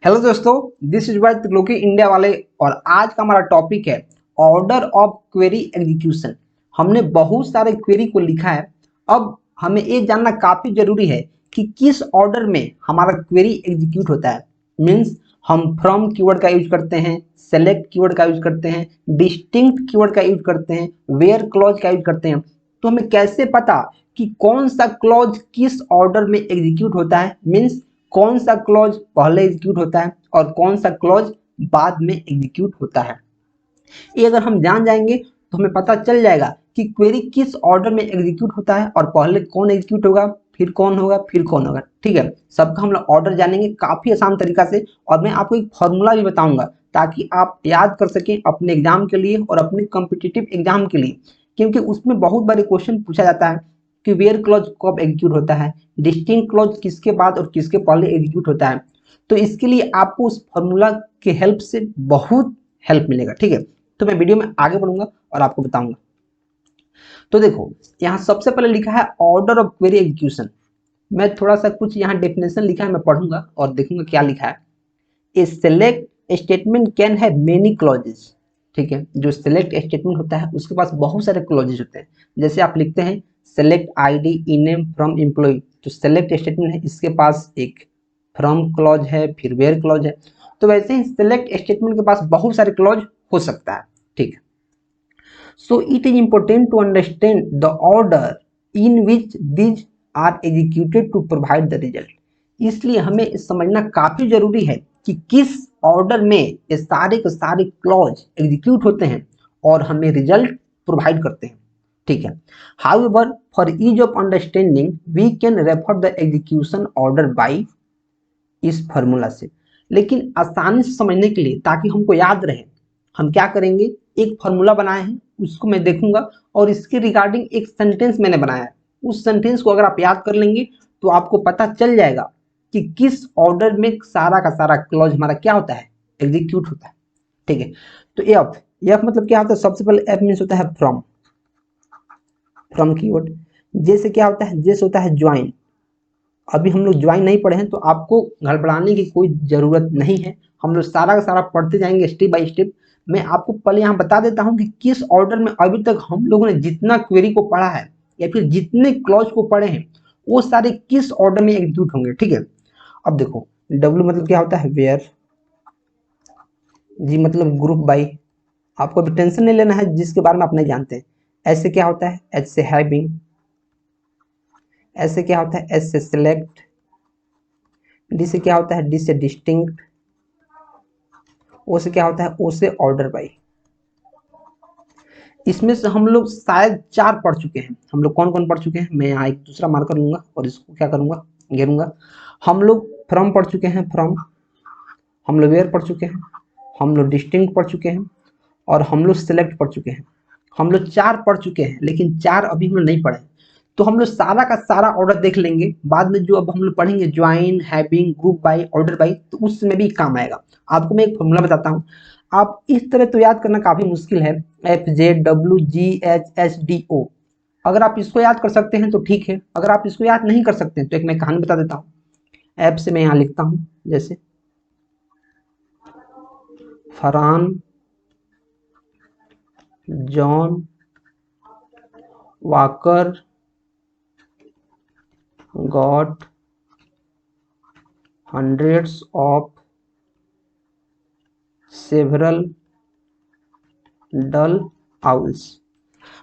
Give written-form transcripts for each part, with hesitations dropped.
Hello दोस्तों, this is Y Triloki India वाले। और आज का हमारा टॉपिक है ऑर्डर ऑफ क्वेरी एग्जीक्यूशन। हमने बहुत सारे क्वेरी को लिखा है। अब हमें ये जानना काफी जरूरी है कि किस ऑर्डर में हमारा क्वेरी एग्जीक्यूट होता है। मीन्स हम फ्रॉम कीवर्ड का यूज करते हैं, सेलेक्ट कीवर्ड का यूज करते हैं, डिस्टिंक्ट कीवर्ड का यूज करते हैं, वेयर क्लॉज का यूज करते हैं। तो हमें कैसे पता कि कौन सा क्लॉज किस ऑर्डर में एग्जीक्यूट होता है, मीन्स कौन सा क्लॉज पहले एग्जीक्यूट होता है और कौन सा क्लॉज बाद में एग्जीक्यूट होता है। ये अगर हम जान जाएंगे तो हमें पता चल जाएगा कि क्वेरी किस ऑर्डर में एग्जीक्यूट होता है और पहले कौन एग्जीक्यूट होगा, फिर कौन होगा, फिर कौन होगा। ठीक है, सबका हम लोग ऑर्डर जानेंगे काफी आसान तरीका से। और मैं आपको एक फॉर्मूला भी बताऊंगा ताकि आप याद कर सकें अपने एग्जाम के लिए और अपने कॉम्पिटिटिव एग्जाम के लिए, क्योंकि उसमें बहुत बार क्वेश्चन पूछा जाता है कि वेयर क्लॉज कब एग्जीक्यूट होता है, डिस्टिंक्ट क्लॉज किसके बाद और किसके पहले एग्जीक्यूट होता है। तो इसके लिए आपको उस फॉर्मूला के हेल्प से बहुत हेल्प मिलेगा। ठीक है, तो मैं वीडियो में आगे बढ़ूंगा और आपको बताऊंगा। तो देखो, यहाँ सबसे पहले लिखा है ऑर्डर ऑफ क्वेरी एग्जीक्यूशन। मैं थोड़ा सा कुछ यहाँ डेफिनेशन लिखा है, मैं पढ़ूंगा और देखूंगा क्या लिखा है। A select statement can have many clauses. ठीक है, जो सेलेक्ट स्टेटमेंट होता है उसके पास बहुत सारे क्लॉजेस होते हैं। जैसे आप लिखते हैं select ID in name from employ, तो सेलेक्ट स्टेटमेंट है, इसके पास एक फ्रॉम क्लॉज है, फिर वेयर क्लॉज है। तो वैसे ही सेलेक्ट स्टेटमेंट के पास बहुत सारे क्लॉज हो सकता है। ठीक है, so it is important to understand the order in which these are executed to provide the result. इसलिए हमें समझना काफी जरूरी है कि किस ऑर्डर में ये सारे के सारे क्लॉज एग्जीक्यूट होते हैं और हमें रिजल्ट प्रोवाइड करते हैं। ठीक है, however for ease of understanding we can refer the execution order by इस फॉर्मूला से। लेकिन आसानी से समझने के लिए, ताकि हमको याद रहे, हम क्या करेंगे, एक फॉर्मूला बनाए हैं उसको मैं देखूंगा और इसके रिगार्डिंग एक सेंटेंस मैंने बनाया है। उस सेंटेंस को अगर आप याद कर लेंगे तो आपको पता चल जाएगा कि किस ऑर्डर में सारा का सारा क्लॉज हमारा क्या होता है, एग्जीक्यूट होता है। ठीक है, तो एफ मतलब क्या होता है, सबसे पहले एफ मीन्स होता है फ्रॉम, फ्रॉम कीवर्ड। जे से क्या होता है, जे से होता है ज्वाइन। अभी हम लोग ज्वाइन नहीं पढ़े हैं तो आपको गड़बड़ाने की कोई जरूरत नहीं है, हम लोग सारा का सारा पढ़ते जाएंगे स्टेप बाय स्टेप। मैं आपको पहले यहाँ बता देता हूँ कि किस ऑर्डर में अभी तक हम लोगों ने जितना क्वेरी को पढ़ा है या फिर जितने क्लॉज को पढ़े हैं वो सारे किस ऑर्डर में एग्जीक्यूट होंगे। ठीक है, अब देखो, डब्ल्यू मतलब क्या होता है वेयर, जी मतलब ग्रुप बाई, आपको अभी टेंशन नहीं लेना है जिसके बारे में आप नहीं जानते हैं। ऐसे क्या होता है, एच से हैविंग, ऐसे क्या होता है, एस से सिलेक्ट, डी से क्या होता है, डी से डिस्टिंक्ट, ओ से क्या होता है, ओ से ऑर्डर बाई। इसमें से हम लोग शायद 4 पढ़ चुके हैं। हम लोग कौन कौन पढ़ चुके हैं, मैं यहाँ एक दूसरा मार्कर लूंगा और इसको क्या करूंगा, घेरूंगा। हम लोग फ्रॉम पढ़ चुके हैं, फ्रॉम, हम लोग वेयर पढ़ चुके हैं, हम लोग डिस्टिंक्ट पढ़ चुके हैं और हम लोग सिलेक्ट पढ़ चुके हैं। हम लोग 4 पढ़ चुके हैं, लेकिन 4 अभी हम लोग नहीं पढ़े। तो हम लोग सारा का सारा ऑर्डर देख लेंगे बाद में। जो अब हम लोग पढ़ेंगे join, having, group by, order by, तो उसमें भी काम आएगा। आपको मैं एक फॉर्मूला बताता हूँ, आप इस तरह तो याद करना काफी मुश्किल है, F J W G H H D O. अगर आप इसको याद कर सकते हैं तो ठीक है, अगर आप इसको याद नहीं कर सकते हैं तो एक मैं कहानी बता देता हूँ। ऐप से मैं यहाँ लिखता हूँ, जैसे Farhan John walker got hundreds of several dull owls।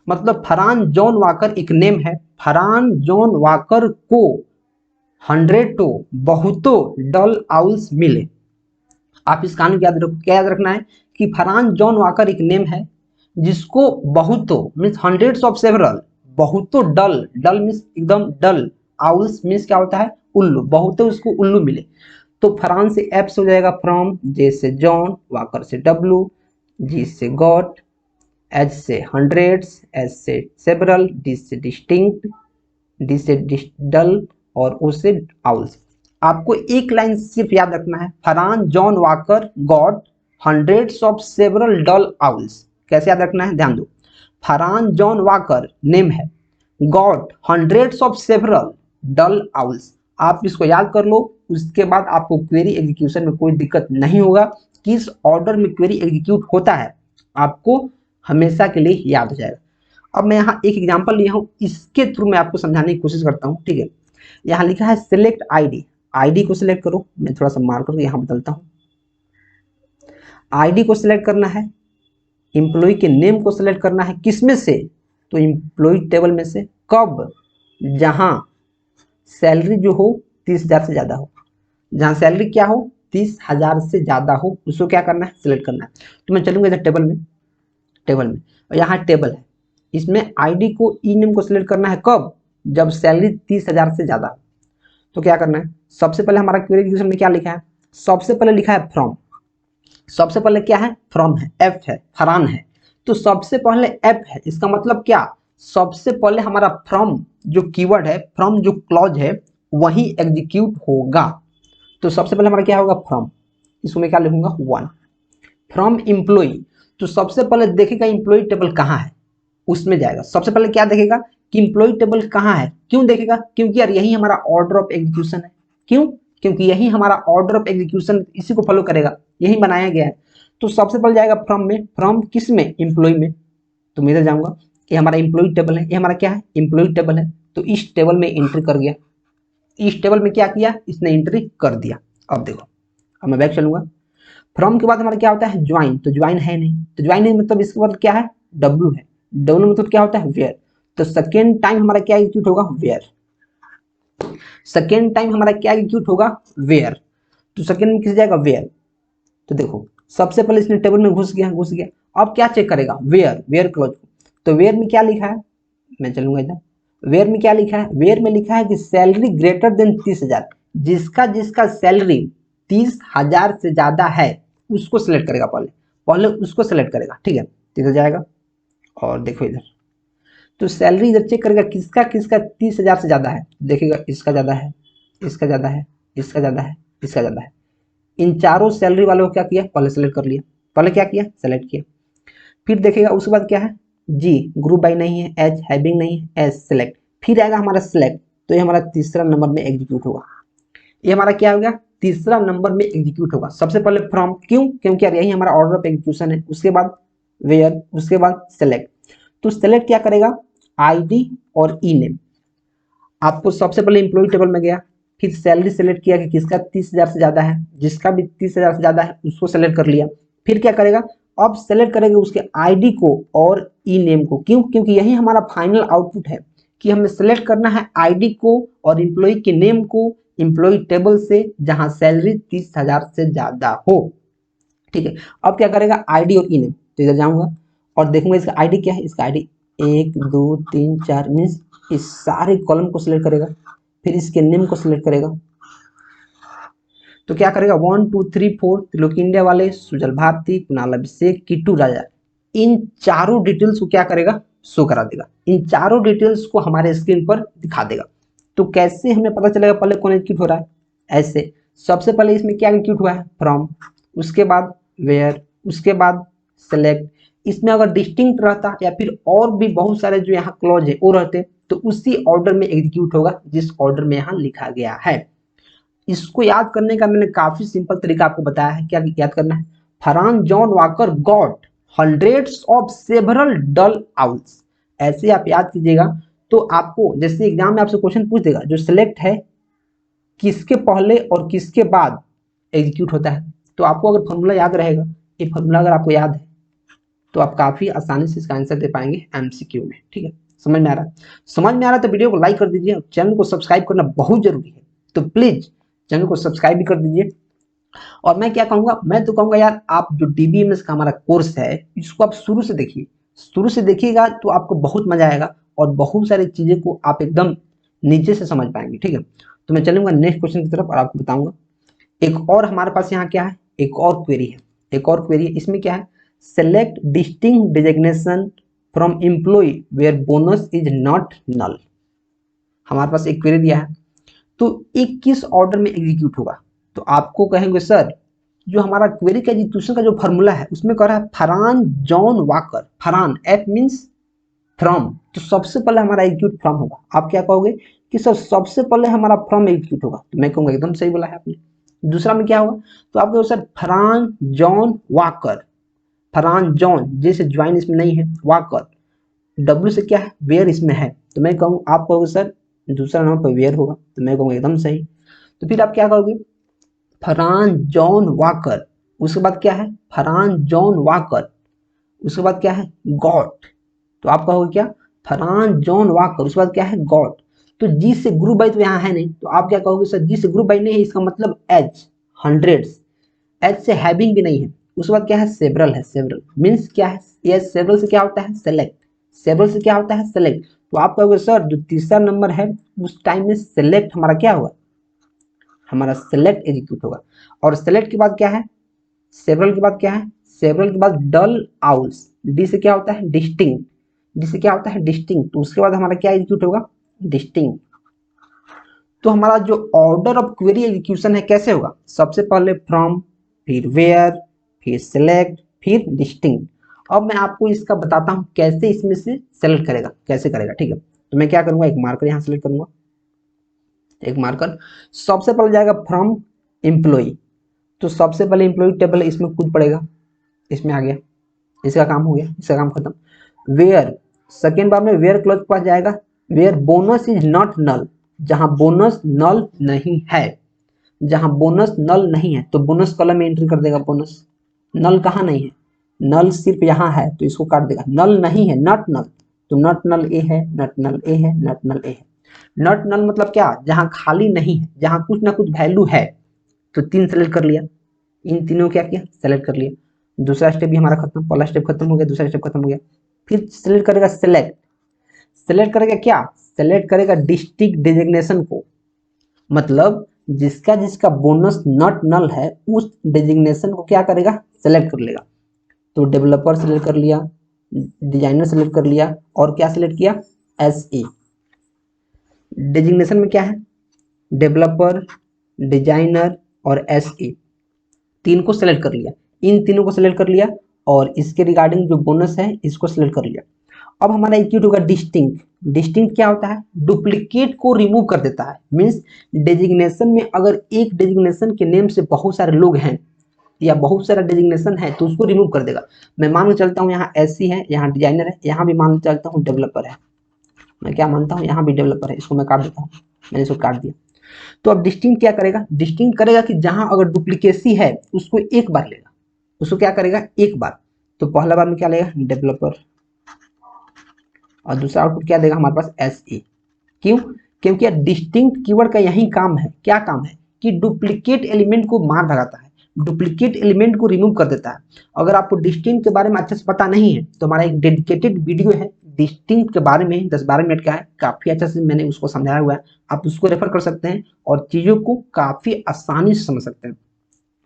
मतलब फरहान जॉन वाकर एक नेम है, फरहान जॉन वाकर को 100 बहुतों डल आउल्स मिले। आप इस कहानी को याद रखो, क्या याद रखना है कि फरहान जॉन वाकर एक नेम है जिसको बहुतों मीन्स हंड्रेड्स ऑफ सेवरल, बहुतों डल, डल मीन्स एकदम डल, आउल्स मीन्स क्या होता है, उल्लू, बहुतों उसको उल्लू मिले। तो फरहान से एफ से हो जाएगा फ्रॉम, जे से जॉन, वाकर से डब्लू, जी से गॉट, एच से हंड्रेड्स, एच से सेवरल, डी से डिस्टिंक्ट, डी से डल और ओ से आउल्स। आपको एक लाइन सिर्फ याद रखना है, Farhan John Walker got hundreds of several dull owls. कैसे याद रखना है, ध्यान दो, फरहान जॉन वाकर नेम है, got hundreds of several dull owls. आप इसको याद कर लो, उसके बाद आपको क्वेरी एग्जीक्यूशन में कोई दिक्कत नहीं होगा। किस ऑर्डर में क्वेरी एग्जीक्यूट होता है आपको हमेशा के लिए याद हो जाएगा। अब मैं यहाँ एक एग्जांपल लिया हूँ, इसके थ्रू मैं आपको समझाने की कोशिश करता हूँ। ठीक है, यहाँ लिखा है सिलेक्ट आईडी, आईडी को सिलेक्ट करो। मैं थोड़ा सा मार्कर यहाँ बदलता हूँ। आईडी को सिलेक्ट करना है, एम्प्लॉय के नेम को सिलेक्ट करना है, किसमें से, तो एम्प्लॉय टेबल में से। कब, जहां सैलरी जो हो 30,000 से ज़्यादा हो, जहां सैलरी क्या हो 30,000 से ज़्यादा हो, उसको क्या करना है, सिलेक्ट करना है। तो मैं चलूंगा इधर टेबल में और यहाँ टेबल है, इसमें आईडी को ई नेम को सिलेक्ट करना है। कब, जब सैलरी 30,000 से ज़्यादा। तो क्या करना है, सबसे पहले हमारा क्वेरी एग्जीक्यूशन में क्या लिखा है, सबसे पहले लिखा है फ्रॉम। सबसे पहले क्या है, फ्रॉम है, एफ है, फरान है। तो सबसे पहले एफ है, इसका मतलब क्या, सबसे पहले हमारा फ्रॉम जो कीवर्ड है, फ्रॉम जो क्लॉज है वही एग्जीक्यूट होगा। तो सबसे पहले हमारा क्या होगा, फ्रॉम, इसको मैं क्या लिखूंगा 1। फ्रॉम एम्प्लॉय, तो सबसे पहले देखेगा एम्प्लॉय टेबल कहाँ है, उसमें जाएगा। सबसे पहले क्या देखेगा कि एम्प्लॉय टेबल कहाँ है, क्यों देखेगा, क्योंकि यार यही हमारा ऑर्डर ऑफ एग्जीक्यूशन है। क्यों, क्योंकि यही हमारा ऑर्डर ऑफ एग्जीक्यूशन इसी को फॉलो करेगा, यही बनाया गया है। तो सबसे पहले जाएगा फ्रॉम में, फ्रॉम किस में, एम्प्लॉय में। तो मैं इधर जाऊंगा, ये हमारा एम्प्लॉय टेबल है, ये हमारा क्या है, एम्प्लॉय टेबल है। तो इस टेबल में एंट्री कर गया, इस टेबल में क्या किया, इसने एंट्री कर दिया। अब देखो, अब मैं बैक चलूंगा। फ्रॉम के बाद हमारा क्या होता है, ज्वाइन। तो ज्वाइन है नहीं, तो ज्वाइन नहीं मतलब इसके बाद क्या है, डब्ल्यू है। डब्ल्यू मतलब क्या होता है, वेयर। तो सेकेंड टाइम हमारा क्या एग्जीक्यूट होगा, वेयर। सेकेंड टाइम हमारा क्या एग्जीक्यूट होगा, वेयर। तो सेकेंड में किस जाएगा, वेयर। तो देखो सबसे पहले इसने टेबल में घुस गया। अब क्या चेक करेगा, वेयर, वेयर क्लोज। तो वेयर में क्या लिखा है, मैं चलूंगा इधर, वेयर में क्या लिखा है, वेयर में लिखा है कि सैलरी ग्रेटर देन 30,000। जिसका जिसका सैलरी 30,000 से ज्यादा है उसको सिलेक्ट करेगा, पहले उसको सिलेक्ट करेगा। ठीक है, तो इधर जाएगा और देखो इधर, तो सैलरी इधर चेक करेगा किसका किसका 30,000 से ज्यादा है। देखेगा इसका ज्यादा है, इसका ज्यादा है, इसका ज्यादा है, इसका ज्यादा है। इन चारों सैलरी वालों को क्या किया, पहले सेलेक्ट कर लिया, पहले क्या किया, सेलेक्ट किया। फिर देखेगा उसके बाद क्या है, जी ग्रुप बाई नहीं है, एच हैविंग नहीं है, एस सेलेक्ट। फिर आएगा हमारा सेलेक्ट, तो ये हमारा तीसरा नंबर में एग्जीक्यूट होगा। ये हमारा क्या हो गया, तीसरा नंबर में एग्जीक्यूट होगा। सबसे पहले फ्रॉम, क्यों, क्योंकि यार यही हमारा ऑर्डर ऑफ एग्जीक्यूशन है। उसके बाद वेयर, उसके बाद सेलेक्ट। तो सेलेक्ट क्या करेगा, आईडी और ई नेम। आपको सबसे पहले एम्प्लॉय टेबल में गया, फिर सैलरी सेलेक्ट किया कि किसका 30,000 से ज्यादा है, जिसका भी 30,000 से ज्यादा है उसको सेलेक्ट कर लिया। फिर क्या करेगा, अब सेलेक्ट करेंगे उसके आईडी को और ई नेम को। क्यों, क्योंकि यही हमारा फाइनल आउटपुट है कि हमें सेलेक्ट करना है आईडी को और एम्प्लॉय के नेम को एम्प्लॉय टेबल से जहां सैलरी 30,000 से ज्यादा हो। ठीक है, अब क्या करेगा, आईडी और ई नेम। तो इधर जाऊंगा और देखूंगा इसका आईडी क्या है, इसका आईडी 1 2 3 4 मीन्स इस सारे कॉलम को सिलेक्ट करेगा। फिर इसके नेम को सिलेक्ट करेगा। तो क्या करेगा, 1 2 3 4 त्रिलोकी इंडिया वाले, सुजल भारती, कुणाल अभिषेक, किट्टू राजा, इन चारों डिटेल्स को क्या करेगा, शो करा देगा। इन चारों डिटेल्स को हमारे स्क्रीन पर दिखा देगा। तो कैसे हमें पता चलेगा पहले कौन एग्जीक्यूट हो रहा है, ऐसे सबसे पहले इसमें क्या एग्जीक्यूट हुआ है, फ्रॉम, उसके बाद वेयर, उसके बाद सेलेक्ट। इसमें अगर डिस्टिंक्ट रहता या फिर और भी बहुत सारे जो यहाँ क्लॉज है वो रहते तो उसी ऑर्डर में एग्जीक्यूट होगा जिस ऑर्डर में यहाँ लिखा गया है। इसको याद करने का मैंने काफी सिंपल तरीका आपको बताया है। क्या याद करना है, Farhan John Walker got hundreds of several dull owls. ऐसे आप याद कीजिएगा। तो आपको जैसे एग्जाम में आपसे क्वेश्चन पूछ देगा जो सिलेक्ट है किसके पहले और किसके बाद एग्जीक्यूट होता है, तो आपको अगर फॉर्मूला याद रहेगा, ये फॉर्मूला अगर आपको याद है तो आप काफी आसानी से इसका आंसर दे पाएंगे एमसीक्यू में। ठीक है, समझ में आ रहा है, समझ में आ रहा है तो वीडियो को लाइक कर दीजिए और चैनल को सब्सक्राइब करना बहुत जरूरी है। तो प्लीज चैनल को सब्सक्राइब भी कर दीजिए। और मैं क्या कहूंगा, मैं तो कहूंगा यार आप जो डीबीएमएस का हमारा कोर्स है इसको आप शुरू से देखिए, शुरू से देखिएगा तो आपको बहुत मजा आएगा और बहुत सारी चीजें को आप एकदम नीचे से समझ पाएंगे। ठीक है, तो मैं चलूंगा नेक्स्ट क्वेश्चन की तरफ और आपको बताऊंगा। एक और हमारे पास यहाँ क्या है, एक और क्वेरी है, एक और क्वेरी है। इसमें क्या है, select distinct designation from employ where bonus is not null. हमारे पास एक क्वेरी दिया है, तो एक किस ऑर्डर में एग्जीक्यूट होगा। तो आपको कहेंगे सर जो हमारा क्वेरी का एग्जीक्यूशन का जो फॉर्मूला है उसमें कह रहा है Farhan John walker, Farhan F means from, तो सबसे पहले हमारा एग्जीक्यूट फ्रॉम होगा। आप क्या कहोगे कि सर सबसे पहले हमारा फ्रॉम एग्जीक्यूट होगा, तो मैं कहूँगा एकदम सही बोला है आपने। दूसरा में क्या होगा, तो आप कहोगे sir Farhan John walker, Farhan John जैसे ज्वाइन इसमें नहीं है, वाकर डब्ल्यू से क्या है, वेयर इसमें है, तो मैं कहूँ आप कहोगे सर दूसरा नंबर पर वेयर होगा, तो मैं कहूँगा एकदम सही। तो फिर आप क्या कहोगे, फरहान जॉन वाकर, उसके बाद क्या है फरहान जॉन वाकर, उसके बाद क्या है गॉट, तो आप कहोगे क्या फरहान जॉन वाकर, उसके बाद क्या है गॉट। तो जी से ग्रुप बाई तो यहाँ है नहीं, तो आप क्या कहोगे सर जी से ग्रुप बाई नहीं है, इसका मतलब एच हंड्रेड्स, एच से हैविंग भी नहीं है, उसके बाद क्या है सेवरल है, सेवरल मीन्स क्या है, ये सेवरल से क्या होता है सेलेक्ट, सेवरल से क्या होता है सेलेक्ट। तो आप कहोगे सर जो तीसरा नंबर है उस टाइम में सेलेक्ट हमारा क्या होगा, हमारा सेलेक्ट एग्जीक्यूट होगा। और सेलेक्ट के बाद क्या है, सेवरल के बाद क्या है, सेवरल के बाद डल आउल्स, डी से क्या होता है डिस्टिंग, डी से क्या होता है डिस्टिंग, तो उसके बाद हमारा क्या एग्जीक्यूट होगा डिस्टिंग। तो हमारा जो ऑर्डर ऑफ क्वेरी एग्जीक्यूशन है कैसे होगा, सबसे पहले फ्रॉम, फिर वेयर, फिर सेलेक्ट, फिर डिस्टिंग। अब मैं आपको इसका बताता हूँ कैसे इसमें से सेलेक्ट करेगा, कैसे करेगा, ठीक है। तो मैं क्या करूंगा, एक मार्कर यहाँ सेलेक्ट करूंगा, एक मार्कर, सबसे पहले जाएगा फ्रॉम एम्प्लॉय, तो सबसे पहले एम्प्लॉय टेबल इसमें कूद पड़ेगा, इसमें आ गया, इसका काम हो गया, इसका काम खत्म। वेयर, सेकेंड बार में वेयर क्लोज के पास जाएगा, where bonus is not null, जहां बोनस नल नहीं है, जहां बोनस नल नहीं है तो बोनस कॉलम में एंट्री कर देगा बोनस, नल कहाँ नहीं है, नल सिर्फ यहाँ है तो इसको काट देगा, नल नहीं है नॉट नल, तो नॉट नल ए है, नॉट नल ए है, नॉट नल ए है। नॉट नल मतलब क्या, जहां खाली नहीं है, जहां कुछ ना कुछ वैल्यू है, तो तीन सेलेक्ट कर लिया, इन तीनों क्या किया सेलेक्ट कर लिया, दूसरा स्टेप भी हमारा खत्म, पहला स्टेप खत्म हो गया, दूसरा स्टेप खत्म हो गया। फिर सेलेक्ट करेगा सेलेक्ट, सेलेक्ट करेगा क्या, सेलेक्ट करेगा डिस्ट्रिक्ट डेजिग्नेशन को, मतलब जिसका जिसका बोनस नॉट नल है उस डेजिग्नेशन को क्या करेगा सेलेक्ट कर लेगा। तो डेवलपर सेलेक्ट कर लिया, डिजाइनर सेलेक्ट कर लिया, और क्या सेलेक्ट किया एस ए। डेजिग्नेशन में क्या है डेवलपर, डिजाइनर और एस ए, तीन को सेलेक्ट कर लिया, इन तीनों को सेलेक्ट कर लिया, और इसके रिगार्डिंग जो बोनस है इसको सेलेक्ट कर लिया। अब हमारा एग्जीक्यूट होगा डिस्टिंक्ट, डिस्टिंक्ट क्या होता है डुप्लीकेट को रिमूव कर देता है, मीन्स डेजिग्नेशन में अगर एक डेजिग्नेशन के नेम से बहुत सारे लोग हैं या बहुत सारा डेजिग्नेशन है तो उसको रिमूव कर देगा। मैं मान के चलता हूँ यहाँ एससी है, यहाँ डिजाइनर है, यहाँ भी मान के चलता हूँ डेवलपर है, मैं क्या मानता हूँ यहाँ भी डेवलपर है, इसको मैं काट देता हूँ, मैंने इसको काट दिया। तो अब डिस्टिंक्ट क्या करेगा, डिस्टिंक्ट करेगा कि जहां अगर डुप्लीकेसी है उसको एक बार लेगा, उसको क्या करेगा एक बार, तो पहला बार में क्या लेगा डेवलपर, और दूसरा आउटपुट क्या देगा हमारे पास एस ए। क्यों, क्योंकि यार डिस्टिंक्ट कीवर्ड का यही काम है, क्या काम है कि डुप्लीकेट एलिमेंट को मार भगाता है, डुप्लीकेट एलिमेंट को रिमूव कर देता है। अगर आपको डिस्टिंक्ट के बारे में अच्छे से पता नहीं है तो हमारा एक डेडिकेटेड वीडियो है डिस्टिंक्ट के बारे में, 10-12 मिनट का है, काफी अच्छा से मैंने उसको समझाया हुआ है, आप उसको रेफर कर सकते हैं और चीजों को काफी आसानी से समझ सकते हैं,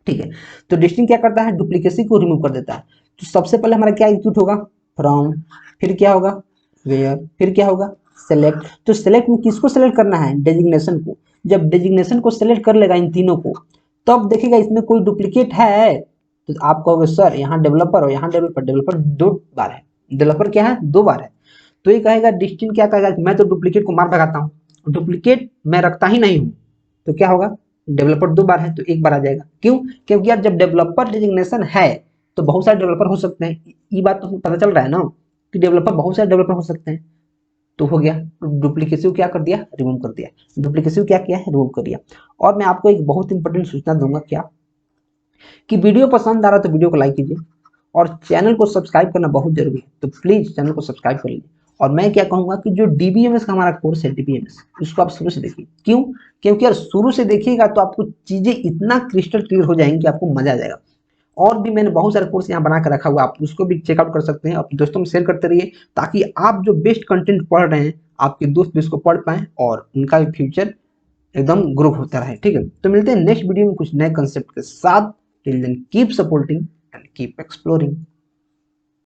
ठीक है। तो डिस्टिंक्ट क्या करता है डुप्लीकेसी को रिमूव कर देता है। तो सबसे पहले हमारा क्या एग्जीक्यूट होगा फ्रॉम, फिर क्या होगा वेयर, फिर क्या होगा सेलेक्ट। तो सेलेक्ट में किसको सेलेक्ट करना है डेजिग्नेशन को, जब डेजिग्नेशन को सेलेक्ट कर लेगा इन तीनों को, तब देखेगा इसमें कोई डुप्लीकेट है, तो आप कहोगे सर यहाँ डेवलपर और यहाँ डेवलपर, डेवलपर दो बार है, डेवलपर क्या है दो बार है, तो ये कहेगा डिस्टिंक्ट क्या कहेगा मैं तो डुप्लीकेट को मार भगाता हूँ, डुप्लीकेट मैं रखता ही नहीं हूँ, तो क्या होगा डेवलपर दो बार है तो एक बार आ जाएगा। क्यों, क्योंकि यार जब डेवलपर डेजिग्नेशन है तो बहुत सारे डेवलपर हो सकते हैं, ये बात तो पता चल रहा है ना कि डेवलपर बहुत सारे डेवलपर हो सकते हैं, तो हो गया डुप्लीकेसी क्या कर दिया रिमूव कर दिया, डुप्लीकेसी क्या किया है रिमूव कर दिया। और मैं आपको एक बहुत इंपॉर्टेंट सूचना दूंगा क्या, कि वीडियो पसंद आ रहा है तो वीडियो को लाइक कीजिए, और चैनल को सब्सक्राइब करना बहुत जरूरी है, तो प्लीज चैनल को सब्सक्राइब कर लीजिए। और मैं क्या कहूंगा कि जो डीबीएमएस का हमारा कोर्स है डीबीएमएस, उसको आप शुरू से देखिए। क्यों, क्योंकि यार शुरू से देखिएगा तो आपको चीजें इतना क्रिस्टल क्लियर हो जाएंगी कि आपको मजा आ जाएगा। और भी मैंने बहुत सारे कोर्स यहाँ बना कर रखा हुआ, आप उसको भी चेकआउट कर सकते हैं, अपने दोस्तों में शेयर करते रहिए, ताकि आप जो बेस्ट कंटेंट पढ़ रहे हैं आपके दोस्त भी उसको पढ़ पाएं और उनका भी फ्यूचर एकदम ग्रो होता रहे, ठीक है। तो मिलते हैं नेक्स्ट वीडियो में कुछ नए कंसेप्ट के साथ, till then keep supporting and keep exploring.